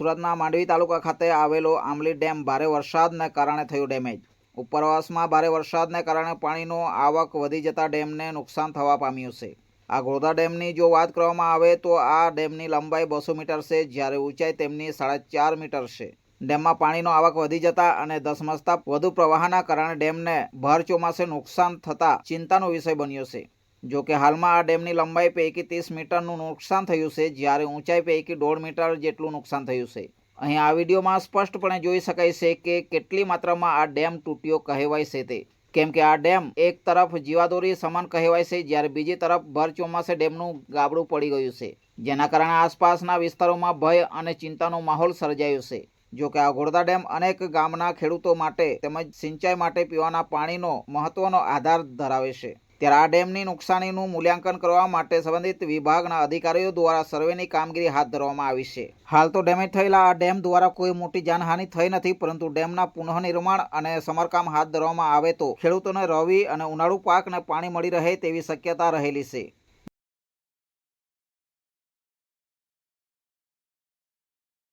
સુરતના માંડવી તાલુકા ખાતે આવેલો આંબલી ડેમ ભારે વરસાદને કારણે થયું ડેમેજ। ઉપરવાસમાં ભારે વરસાદને કારણે પાણીનો આવક વધી જતા ડેમને નુકસાન થવા પામ્યું છે। આ ઘોડધા ડેમની જો વાત કરવામાં આવે તો આ ડેમની લંબાઈ 200 મીટર છે, જ્યારે ઊંચાઈ તેમની 4.5 મીટર છે। ડેમમાં પાણીનો આવક વધી જતા અને ધસમસતા વધુ પ્રવાહના કારણે ડેમને ભર ચોમાસે નુકસાન થતા ચિંતાનો વિષય બન્યો છે। જો કે હાલમાં આ ડેમની લંબાઈ પૈકી 30 મીટરનું નુકસાન થયું છે, જ્યારે ઊંચાઈ પૈકી 1.5 મીટર જેટલું નુકસાન થયું છે। અહીં આ વિડીયોમાં સ્પષ્ટપણે જોઈ શકાય છે કે કેટલી માત્રામાં આ ડેમ તૂટ્યો કહેવાય છે તે, કેમ કે આ ડેમ એક તરફ જીવાદોરી સમાન કહેવાય છે, જ્યારે બીજી તરફ ભર ચોમાસે ડેમનું ગાબડું પડી ગયું છે, જેના કારણે આસપાસના વિસ્તારોમાં ભય અને ચિંતાનો માહોલ સર્જાયો છે। જો કે આ ઘોડધા ડેમ અનેક ગામના ખેડૂતો માટે તેમજ સિંચાઈ માટે પીવાના પાણીનો મહત્વનો આધાર ધરાવે છે, ત્યારે આ ડેમની નુકસાનીનું મૂલ્યાંકન કરવા માટે સંબંધિત વિભાગના અધિકારીઓ દ્વારા સર્વેની કામગીરી હાથ ધરવામાં આવી છે। હાલ તો ડેમેજ થયેલા આ ડેમ દ્વારા કોઈ મોટી જાનહાનિ થઈ નથી, પરંતુ ડેમના પુનઃનિર્માણ અને સમારકામ હાથ ધરવામાં આવે તો ખેડૂતોને રવિ અને ઉનાળુ પાકને પાણી મળી રહે તેવી શક્યતા રહેલી છે।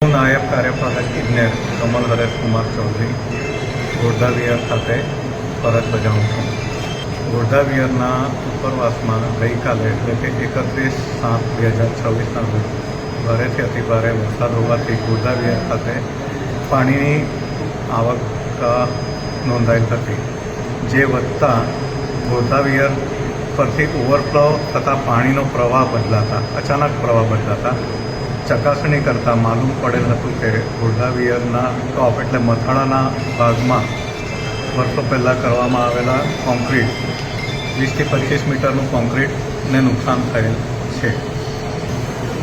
નાયબ કાર્યપાલક ઇજનેર કમલ હરેશ કુમાર ચૌધરી ઘોડધા વિહાર ખાતે ફરજ બજાવું છું। ઘોડધા વિહારના ઉપરવાસમાં ગઈકાલે એટલે કે 31/7/2026ના રોજ ભારેથી અતિભારે વરસાદ હોવાથી ઘોડધા વિહાર ખાતે પાણીની આવક નોંધાયેલ હતી, જે વધતા ઘોડધા વિહાર પરથી ઓવરફ્લો થતાં પાણીનો અચાનક પ્રવાહ બદલાતા ચકાસણી કરતાં માલુમ પડેલ હતું કે ઘોડધા વિહારના ટોપ એટલે મથાળાના ભાગમાં વર્ષો પહેલાં કરવામાં આવેલા કોન્ક્રીટ 20થી 25 મીટરનું કોન્ક્રીટને નુકસાન થયેલ છે।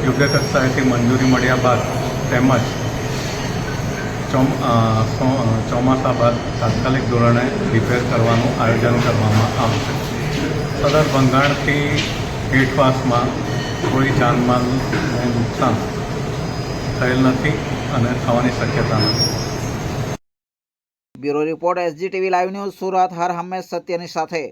યોગ્ય કક્ષાએથી મંજૂરી મળ્યા બાદ તેમજ ચોમાસા બાદ તાત્કાલિક ધોરણે રિપેર કરવાનું આયોજન કરવામાં આવશે। સદર ભંગાણથી હેઠવાસમાં કોઈ જાનમાલને નુકસાન થયેલ નથી અને થવાની શક્યતા નથી। Bureau report SGTV live news Surat, હર હંમેશ સત્યની સાથે।